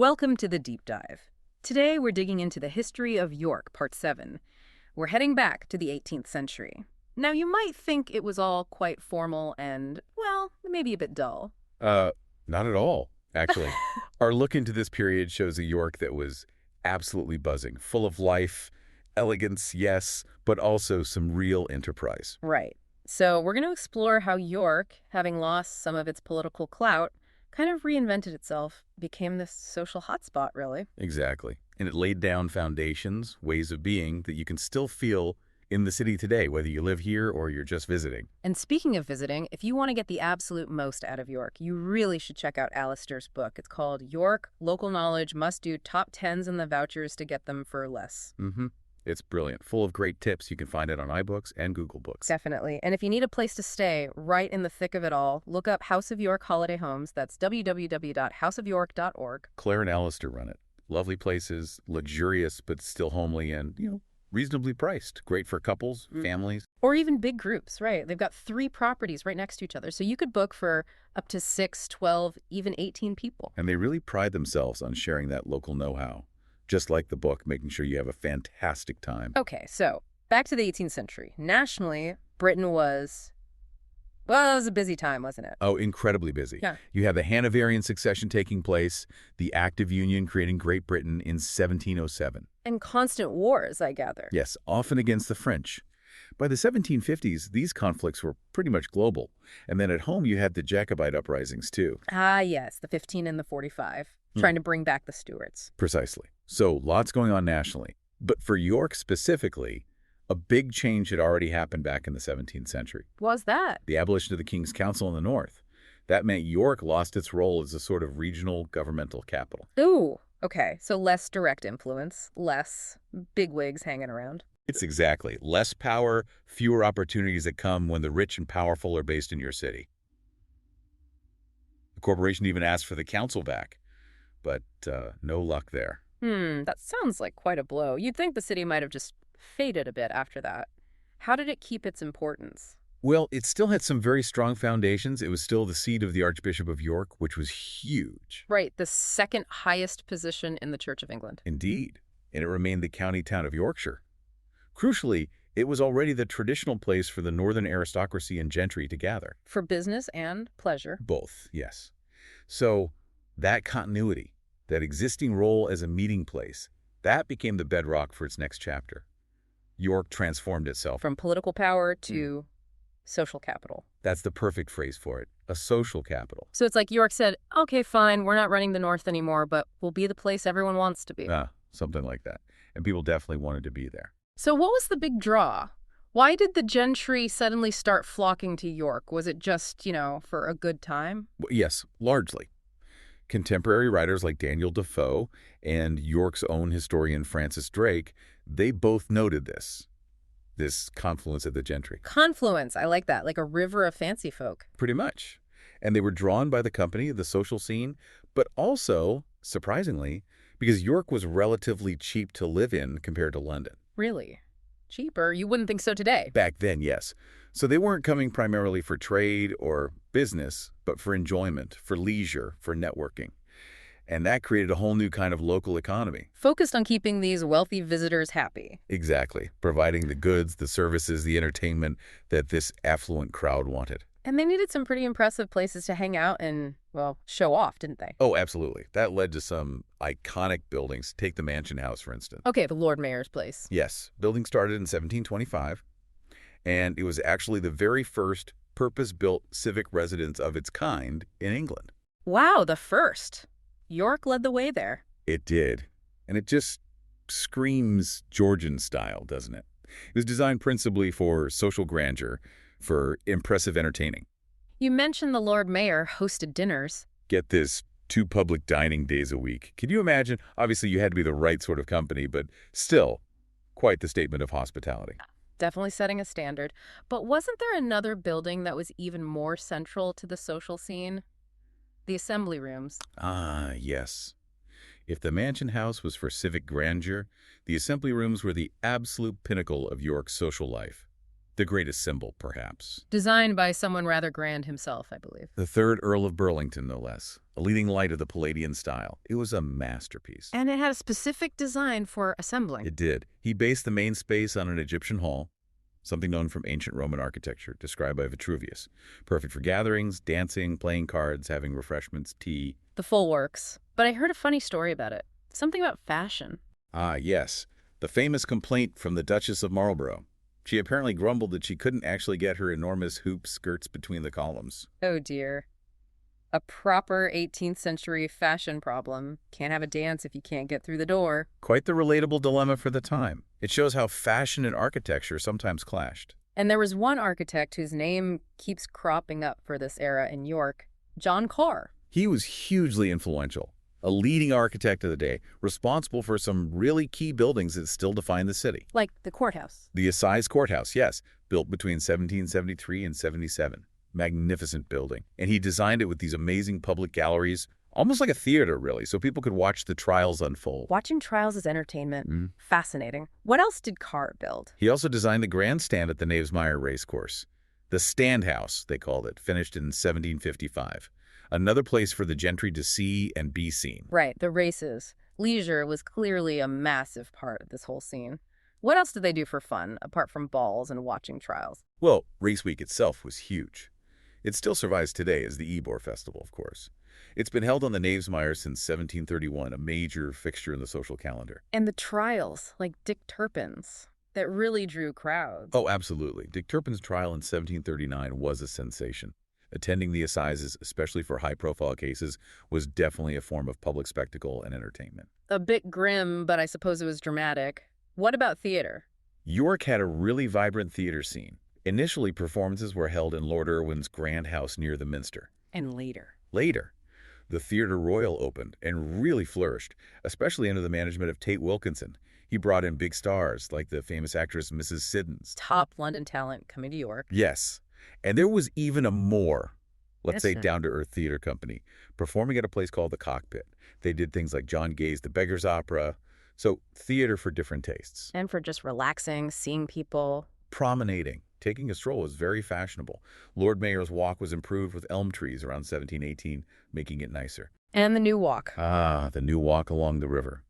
Welcome to the Deep Dive. Today we're digging into the history of York, Part 7. We're heading back to the 18th century. Now, you might think it was all quite formal and, well, maybe a bit dull. Not at all, actually. Our look into this period shows a York that was absolutely buzzing, full of life, elegance, yes, but also some real enterprise. Right. So we're going to explore how York, having lost some of its political clout, kind of reinvented itself, became this social hotspot, really. Exactly. And it laid down foundations, ways of being that you can still feel in the city today, whether you live here or you're just visiting. And speaking of visiting, if you want to get the absolute most out of York, you really should check out Alistair's book. It's called York, Local Knowledge, Must Do Top 10s and the Vouchers to Get Them for Less. It's brilliant, full of great tips. You can find it on iBooks and Google Books. Definitely. And if you need a place to stay right in the thick of it all, look up House of York Holiday Homes. That's www.houseofyork.org. Claire and Alistair run it. Lovely places, luxurious but still homely and, reasonably priced. Great for couples, families. Or even big groups, right? They've got 3 properties right next to each other. So you could book for up to 6, 12, even 18 people. And they really pride themselves on sharing that local know-how. Just like the book, making sure you have a fantastic time. Okay, so back to the 18th century. Nationally, Britain was, well, it was a busy time, wasn't it? Oh, incredibly busy. Yeah. You have the Hanoverian succession taking place, the Act of Union creating Great Britain in 1707. And constant wars, I gather. Yes, often against the French. By the 1750s, these conflicts were pretty much global. And then at home, you had the Jacobite uprisings, too. Ah, yes, the 15 and the 45, trying to bring back the Stuarts. Precisely. So lots going on nationally. But for York specifically, a big change had already happened back in the 17th century. What was that? The abolition of the King's Council in the North. That meant York lost its role as a sort of regional governmental capital. Ooh, okay, so less direct influence, less bigwigs hanging around. It's exactly. Less power, fewer opportunities that come when the rich and powerful are based in your city. The corporation even asked for the council back, but no luck there. That sounds like quite a blow. You'd think the city might have just faded a bit after that. How did it keep its importance? Well, it still had some very strong foundations. It was still the seat of the Archbishop of York, which was huge. Right, the second highest position in the Church of England. Indeed. And it remained the county town of Yorkshire. Crucially, it was already the traditional place for the northern aristocracy and gentry to gather. For business and pleasure. Both, yes. So that continuity, that existing role as a meeting place, that became the bedrock for its next chapter. York transformed itself. From political power to social capital. That's the perfect phrase for it, a social capital. So it's like York said, okay, fine, we're not running the North anymore, but we'll be the place everyone wants to be. Something like that. And people definitely wanted to be there. So what was the big draw? Why did the gentry suddenly start flocking to York? Was it just, for a good time? Yes, largely. Contemporary writers like Daniel Defoe and York's own historian Francis Drake, they both noted this confluence of the gentry. Confluence, I like that, like a river of fancy folk. Pretty much. And they were drawn by the company, the social scene, but also, surprisingly, because York was relatively cheap to live in compared to London. Really? Cheaper? You wouldn't think so today. Back then, yes. So they weren't coming primarily for trade or business, but for enjoyment, for leisure, for networking. And that created a whole new kind of local economy. Focused on keeping these wealthy visitors happy. Exactly. Providing the goods, the services, the entertainment that this affluent crowd wanted. And they needed some pretty impressive places to hang out and, well, show off, didn't they? Oh, absolutely. That led to some iconic buildings. Take the Mansion House, for instance. Okay, the Lord Mayor's place. Yes. Building started in 1725, and it was actually the very first purpose-built civic residence of its kind in England. Wow, the first. York led the way there. It did. And it just screams Georgian style, doesn't it? It was designed principally for social grandeur, for impressive entertaining. You mentioned the Lord Mayor hosted dinners. Get this, 2 public dining days a week. Can you imagine? Obviously, you had to be the right sort of company, but still, quite the statement of hospitality. Definitely setting a standard. But wasn't there another building that was even more central to the social scene? The assembly rooms. Ah, yes. If the Mansion House was for civic grandeur, the assembly rooms were the absolute pinnacle of York's social life. The greatest symbol, perhaps. Designed by someone rather grand himself, I believe. The third Earl of Burlington, no less. A leading light of the Palladian style. It was a masterpiece. And it had a specific design for assembling. It did. He based the main space on an Egyptian hall, something known from ancient Roman architecture, described by Vitruvius. Perfect for gatherings, dancing, playing cards, having refreshments, tea. The full works. But I heard a funny story about it. Something about fashion. Ah, yes. The famous complaint from the Duchess of Marlborough. She apparently grumbled that she couldn't actually get her enormous hoop skirts between the columns. Oh dear. A proper 18th century fashion problem. Can't have a dance if you can't get through the door. Quite the relatable dilemma for the time. It shows how fashion and architecture sometimes clashed. And there was one architect whose name keeps cropping up for this era in York, John Carr. He was hugely influential, a leading architect of the day, responsible for some really key buildings that still define the city. Like the courthouse. The Assize Courthouse, yes, built between 1773 and 77. Magnificent building. And he designed it with these amazing public galleries, almost like a theater, really, so people could watch the trials unfold. Watching trials as entertainment. Fascinating. What else did Carr build? He also designed the grandstand at the Knavesmire Racecourse. The Stand House, they called it, finished in 1755. Another place for the gentry to see and be seen. Right, the races. Leisure was clearly a massive part of this whole scene. What else did they do for fun, apart from balls and watching trials? Well, Race Week itself was huge. It still survives today as the Ebor Festival, of course. It's been held on the Knavesmire since 1731, a major fixture in the social calendar. And the trials, like Dick Turpin's, that really drew crowds. Oh, absolutely. Dick Turpin's trial in 1739 was a sensation. Attending the assizes, especially for high-profile cases, was definitely a form of public spectacle and entertainment. A bit grim, but I suppose it was dramatic. What about theater? York had a really vibrant theater scene. Initially, performances were held in Lord Irwin's Grand House near the Minster. And later. Later, the Theatre Royal opened and really flourished, especially under the management of Tate Wilkinson. He brought in big stars like the famous actress Mrs. Siddons. Top London talent coming to York. Yes, and there was even a more, let's say, Innocent. down-to-earth theater company, performing at a place called the Cockpit. They did things like John Gay's The Beggar's Opera, so theater for different tastes. And for just relaxing, seeing people. Promenading, taking a stroll was very fashionable. Lord Mayor's Walk was improved with elm trees around 1718, making it nicer. And the new walk. Ah, the new walk along the river.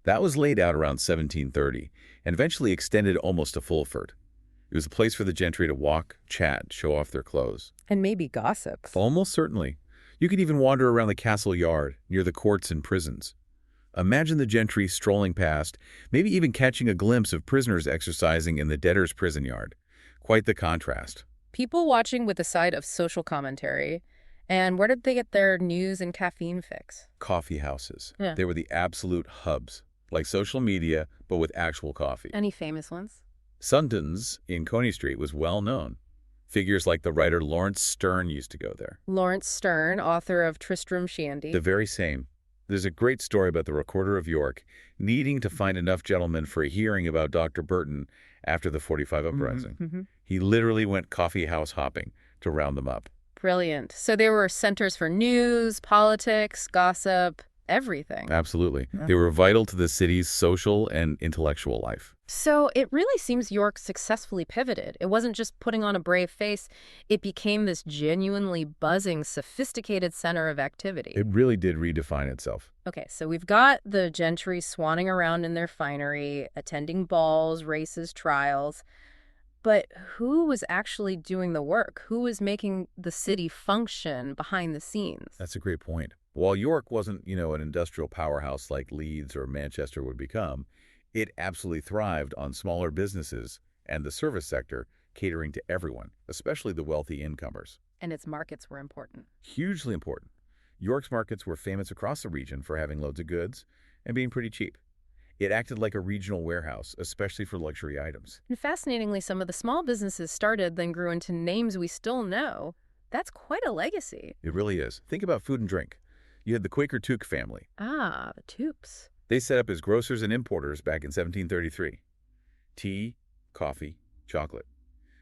That was laid out around 1730 and eventually extended almost to Fulford. It was a place for the gentry to walk, chat, show off their clothes. And maybe gossips. Almost certainly. You could even wander around the castle yard, near the courts and prisons. Imagine the gentry strolling past, maybe even catching a glimpse of prisoners exercising in the debtor's prison yard. Quite the contrast. People watching with a side of social commentary. And where did they get their news and caffeine fix? Coffee houses. Yeah. They were the absolute hubs, like social media, but with actual coffee. Any famous ones? Sundon's in Coney Street was well known. Figures like the writer Lawrence Sterne used to go there. Lawrence Sterne, author of Tristram Shandy. The very same. There's a great story about the Recorder of York needing to find enough gentlemen for a hearing about Dr. Burton after the 45 uprising. He literally went coffee house hopping to round them up. Brilliant. So there were centers for news, politics, gossip, everything. Absolutely. They were vital to the city's social and intellectual life. So it really seems York successfully pivoted. It wasn't just putting on a brave face. It became this genuinely buzzing, sophisticated center of activity. It really did redefine itself. Okay, so we've got the gentry swanning around in their finery, attending balls, races, trials. But who was actually doing the work? Who was making the city function behind the scenes? That's a great point. While York wasn't, an industrial powerhouse like Leeds or Manchester would become, it absolutely thrived on smaller businesses and the service sector catering to everyone, especially the wealthy incomers. And its markets were important. Hugely important. York's markets were famous across the region for having loads of goods and being pretty cheap. It acted like a regional warehouse, especially for luxury items. And fascinatingly, some of the small businesses started, then grew into names we still know. That's quite a legacy. It really is. Think about food and drink. You had the Quaker Tuke family. Ah, the Tupes. They set up as grocers and importers back in 1733. Tea, coffee, chocolate.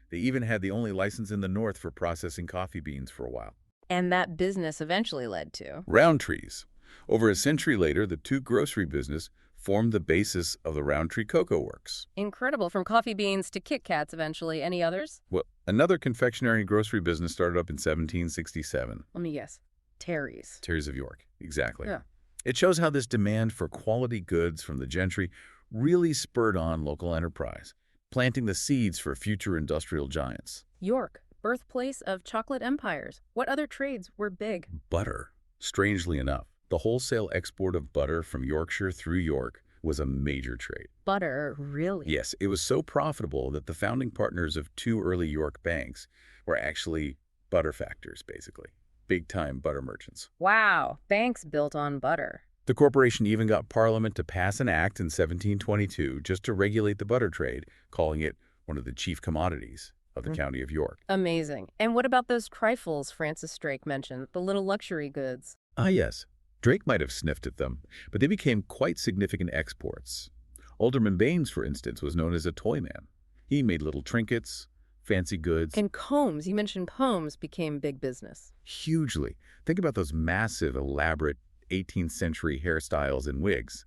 They even had the only license in the North for processing coffee beans for a while. And that business eventually led to Roundtree's. Over a century later, the Tuke grocery business formed the basis of the Roundtree Cocoa Works. Incredible. From coffee beans to Kit Kats eventually. Any others? Well, another confectionery and grocery business started up in 1767. Let me guess. Terry's. Terry's of York, exactly. Yeah. It shows how this demand for quality goods from the gentry really spurred on local enterprise, planting the seeds for future industrial giants. York, birthplace of chocolate empires. What other trades were big? Butter. Strangely enough, the wholesale export of butter from Yorkshire through York was a major trade. Butter, really? Yes, it was so profitable that the founding partners of two early York banks were actually butter factors, basically. Big-time butter merchants. Wow, banks built on butter. The corporation even got Parliament to pass an act in 1722 just to regulate the butter trade, calling it one of the chief commodities of the county of York. Amazing. And what about those trifles Francis Drake mentioned, the little luxury goods? Ah, yes. Drake might have sniffed at them, but they became quite significant exports. Alderman Baines, for instance, was known as a toy man. He made little trinkets, fancy goods. And combs, you mentioned combs, became big business. Hugely. Think about those massive, elaborate 18th century hairstyles and wigs.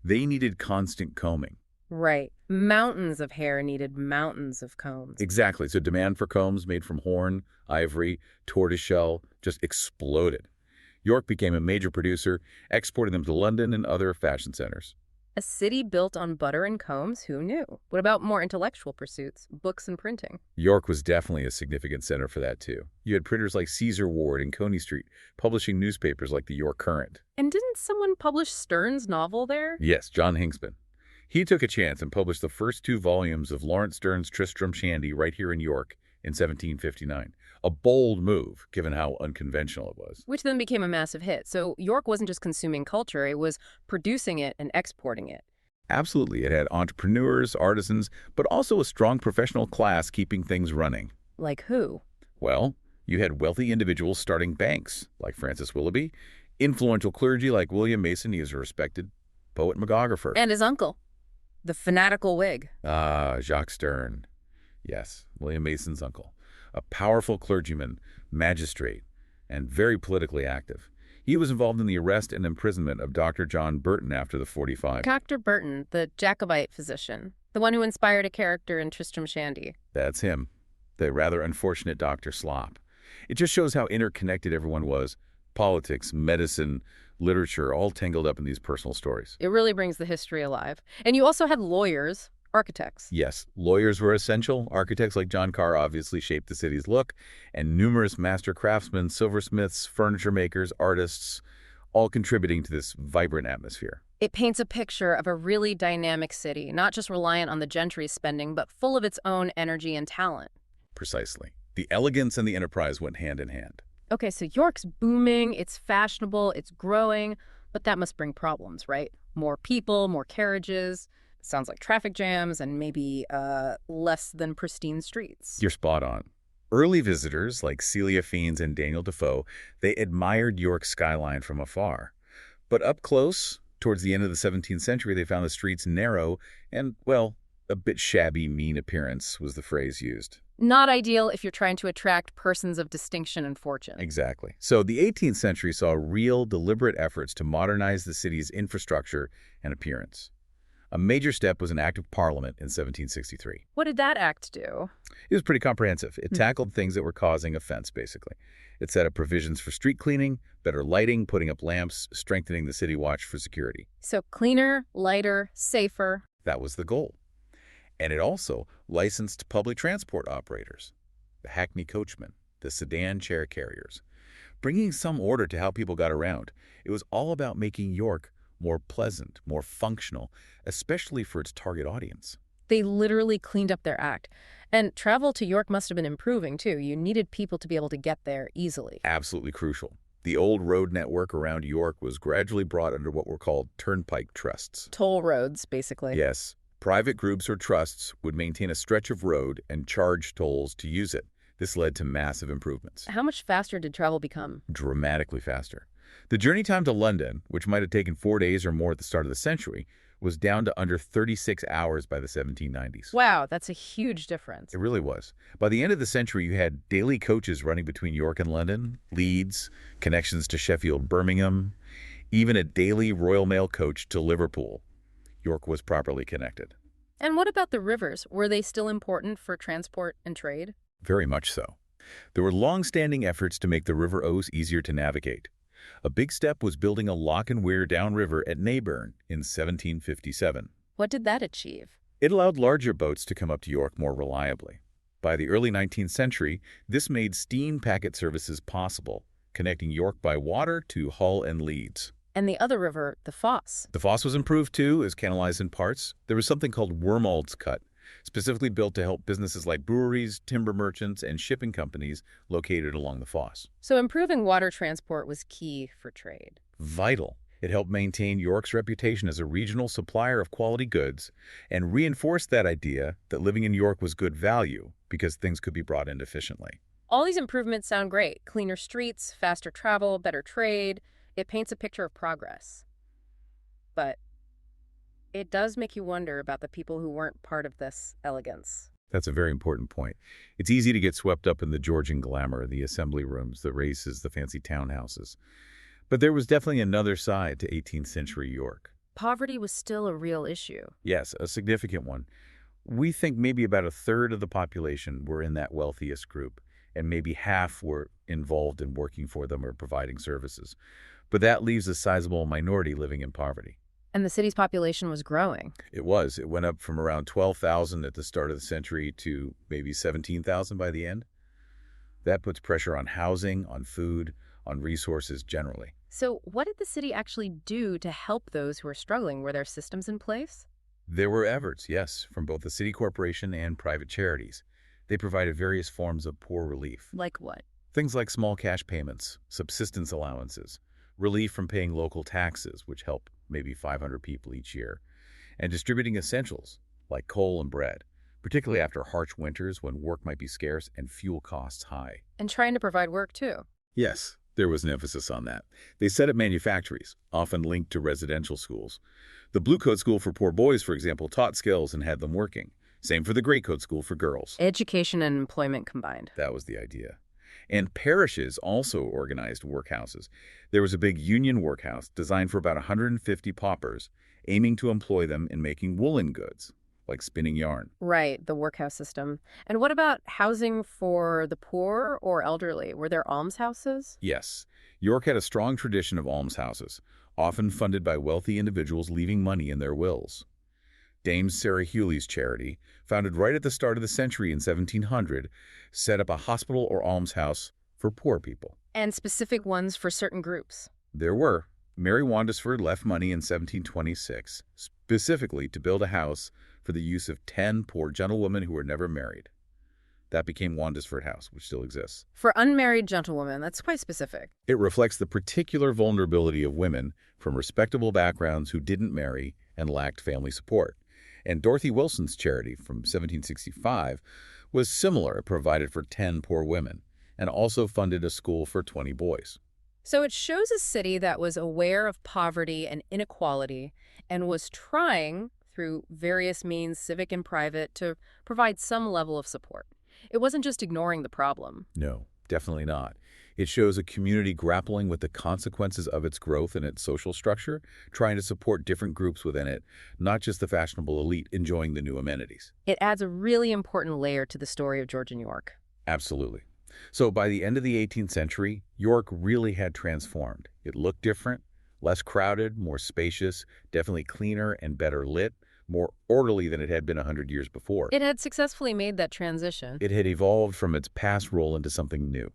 They needed constant combing. Right. Mountains of hair needed mountains of combs. Exactly. So demand for combs made from horn, ivory, tortoiseshell just exploded. York became a major producer, exporting them to London and other fashion centers. A city built on butter and combs? Who knew? What about more intellectual pursuits, books and printing? York was definitely a significant center for that, too. You had printers like Caesar Ward and Coney Street publishing newspapers like the York Current. And didn't someone publish Sterne's novel there? Yes, John Hinksman. He took a chance and published the first 2 volumes of Lawrence Sterne's Tristram Shandy right here in York in 1759. A bold move, given how unconventional it was. Which then became a massive hit. So York wasn't just consuming culture, it was producing it and exporting it. Absolutely. It had entrepreneurs, artisans, but also a strong professional class keeping things running. Like who? Well, you had wealthy individuals starting banks, like Francis Willoughby, influential clergy like William Mason, he was a respected poet and magographer. And his uncle, the fanatical Whig. Ah, Jacques Sterne. Yes, William Mason's uncle. A powerful clergyman, magistrate, and very politically active. He was involved in the arrest and imprisonment of Dr. John Burton after the 45. Dr. Burton, the Jacobite physician, the one who inspired a character in Tristram Shandy. That's him, the rather unfortunate Dr. Slop. It just shows how interconnected everyone was. Politics, medicine, literature, all tangled up in these personal stories. It really brings the history alive. And you also had lawyers, architects. Yes, lawyers were essential. Architects like John Carr obviously shaped the city's look, and numerous master craftsmen, silversmiths, furniture makers, artists, all contributing to this vibrant atmosphere. It paints a picture of a really dynamic city, not just reliant on the gentry's spending, but full of its own energy and talent. Precisely. The elegance and the enterprise went hand in hand. Okay, so York's booming, it's fashionable, it's growing, but that must bring problems, right? More people, more carriages. Sounds like traffic jams and maybe less than pristine streets. You're spot on. Early visitors like Celia Fiennes and Daniel Defoe, they admired York's skyline from afar. But up close, towards the end of the 17th century, they found the streets narrow and, well, a bit shabby, mean appearance was the phrase used. Not ideal if you're trying to attract persons of distinction and fortune. Exactly. So the 18th century saw real, deliberate efforts to modernize the city's infrastructure and appearance. A major step was an act of Parliament in 1763. What did that act do? It was pretty comprehensive. It tackled things that were causing offense, basically. It set up provisions for street cleaning, better lighting, putting up lamps, strengthening the city watch for security. So cleaner, lighter, safer. That was the goal. And it also licensed public transport operators, the hackney coachmen, the sedan chair carriers, bringing some order to how people got around. It was all about making York more pleasant, more functional, especially for its target audience. They literally cleaned up their act. And travel to York must have been improving, too. You needed people to be able to get there easily. Absolutely crucial. The old road network around York was gradually brought under what were called turnpike trusts. Toll roads, basically. Yes. Private groups or trusts would maintain a stretch of road and charge tolls to use it. This led to massive improvements. How much faster did travel become? Dramatically faster. The journey time to London, which might have taken 4 days or more at the start of the century, was down to under 36 hours by the 1790s. Wow, that's a huge difference. It really was. By the end of the century, you had daily coaches running between York and London, Leeds, connections to Sheffield, Birmingham, even a daily Royal Mail coach to Liverpool. York was properly connected. And what about the rivers? Were they still important for transport and trade? Very much so. There were long-standing efforts to make the River Ouse easier to navigate. A big step was building a lock and weir downriver at Neyburn in 1757. What did that achieve? It allowed larger boats to come up to York more reliably. By the early 19th century, this made steam packet services possible, connecting York by water to Hull and Leeds. And the other river, the Foss. The Foss was improved too, as canalized in parts. There was something called Wormald's Cut, specifically built to help businesses like breweries, timber merchants, and shipping companies located along the Foss. So improving water transport was key for trade. Vital. It helped maintain York's reputation as a regional supplier of quality goods and reinforced that idea that living in York was good value because things could be brought in efficiently. All these improvements sound great. Cleaner streets, faster travel, better trade. It paints a picture of progress. But it does make you wonder about the people who weren't part of this elegance. That's a very important point. It's easy to get swept up in the Georgian glamour, the assembly rooms, the races, the fancy townhouses. But there was definitely another side to 18th century York. Poverty was still a real issue. Yes, a significant one. We think maybe about a third of the population were in that wealthiest group, and maybe half were involved in working for them or providing services. But that leaves a sizable minority living in poverty. And the city's population was growing. It was. It went up from around 12,000 at the start of the century to maybe 17,000 by the end. That puts pressure on housing, on food, on resources generally. So what did the city actually do to help those who are struggling? Were there systems in place? There were efforts, yes, from both the city corporation and private charities. They provided various forms of poor relief. Like what? Things like small cash payments, subsistence allowances, relief from paying local taxes, which help maybe 500 people each year, and distributing essentials like coal and bread, particularly after harsh winters when work might be scarce and fuel costs high. And trying to provide work, too. Yes, there was an emphasis on that. They set up manufactories, often linked to residential schools. The Blue Coat School for poor boys, for example, taught skills and had them working. Same for the Gray Coat School for girls. Education and employment combined. That was the idea. And parishes also organized workhouses. There was a big union workhouse designed for about 150 paupers, aiming to employ them in making woolen goods, like spinning yarn. Right, the workhouse system. And what about housing for the poor or elderly? Were there almshouses? Yes, York had a strong tradition of almshouses, often funded by wealthy individuals leaving money in their wills. Dame Sarah Hewley's charity, founded right at the start of the century in 1700, set up a hospital or almshouse for poor people. And specific ones for certain groups. There were. Mary Wandesford left money in 1726, specifically to build a house for the use of 10 poor gentlewomen who were never married. That became Wandesford House, which still exists. For unmarried gentlewomen, that's quite specific. It reflects the particular vulnerability of women from respectable backgrounds who didn't marry and lacked family support. And Dorothy Wilson's charity from 1765 was similar. It provided for 10 poor women and also funded a school for 20 boys. So it shows a city that was aware of poverty and inequality and was trying, through various means, civic and private, to provide some level of support. It wasn't just ignoring the problem. No, definitely not. It shows a community grappling with the consequences of its growth and its social structure, trying to support different groups within it, not just the fashionable elite enjoying the new amenities. It adds a really important layer to the story of Georgian York. Absolutely. So by the end of the 18th century, York really had transformed. It looked different, less crowded, more spacious, definitely cleaner and better lit, more orderly than it had been 100 years before. It had successfully made that transition. It had evolved from its past role into something new.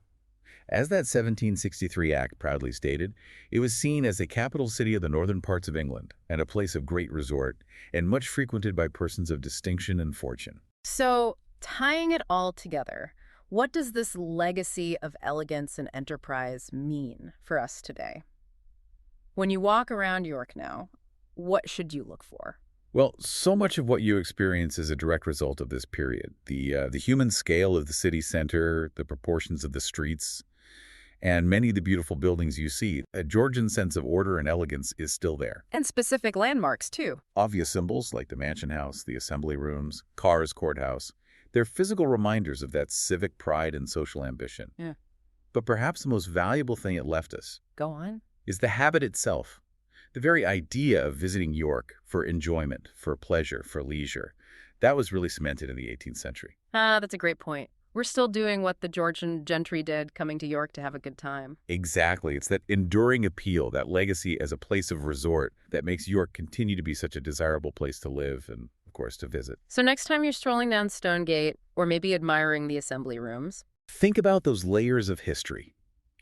As that 1763 Act proudly stated, it was seen as a capital city of the northern parts of England and a place of great resort and much frequented by persons of distinction and fortune. So, tying it all together, what does this legacy of elegance and enterprise mean for us today? When you walk around York now, what should you look for? Well, so much of what you experience is a direct result of this period. The human scale of the city center, the proportions of the streets, and many of the beautiful buildings you see. A Georgian sense of order and elegance is still there. And specific landmarks, too. Obvious symbols like the Mansion House, the Assembly Rooms, Carr's Courthouse, they're physical reminders of that civic pride and social ambition. Yeah. But perhaps the most valuable thing it left us Go on. is the habit itself. The very idea of visiting York for enjoyment, for pleasure, for leisure, that was really cemented in the 18th century. Ah, that's a great point. We're still doing what the Georgian gentry did, coming to York to have a good time. Exactly. It's that enduring appeal, that legacy as a place of resort that makes York continue to be such a desirable place to live and, of course, to visit. So next time you're strolling down Stonegate, or maybe admiring the assembly rooms, Think about those layers of history.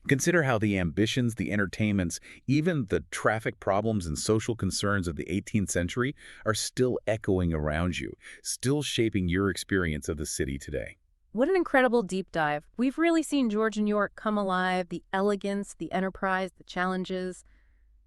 Consider how the ambitions, the entertainments, even the traffic problems and social concerns of the 18th century are still echoing around you, still shaping your experience of the city today. what an incredible deep dive. We've really seen Georgian York come alive, the elegance, the enterprise, the challenges.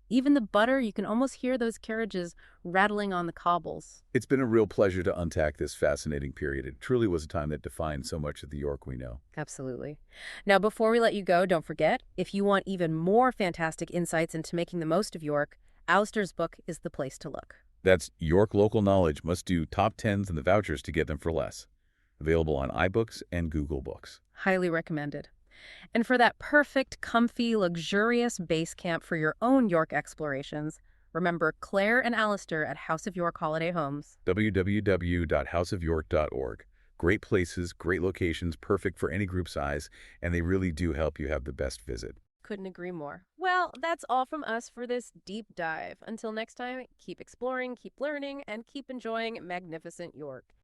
Even the butter, you can almost hear those carriages rattling on the cobbles. It's been a real pleasure to unpack this fascinating period. It truly was a time that defined so much of the York we know. Absolutely. Now, before we let you go, don't forget, if you want even more fantastic insights into making the most of York, Alistair's book is the place to look. That's York Local Knowledge Must Do Top 10s and the Vouchers to Get Them for Less. Available on iBooks and Google Books. Highly recommended. And for that perfect, comfy, luxurious base camp for your own York explorations, remember Claire and Alistair at House of York Holiday Homes. www.houseofyork.org. Great places, great locations, perfect for any group size, and they really do help you have the best visit. Couldn't agree more. Well, that's all from us for this deep dive. Until next time, keep exploring, keep learning, and keep enjoying magnificent York.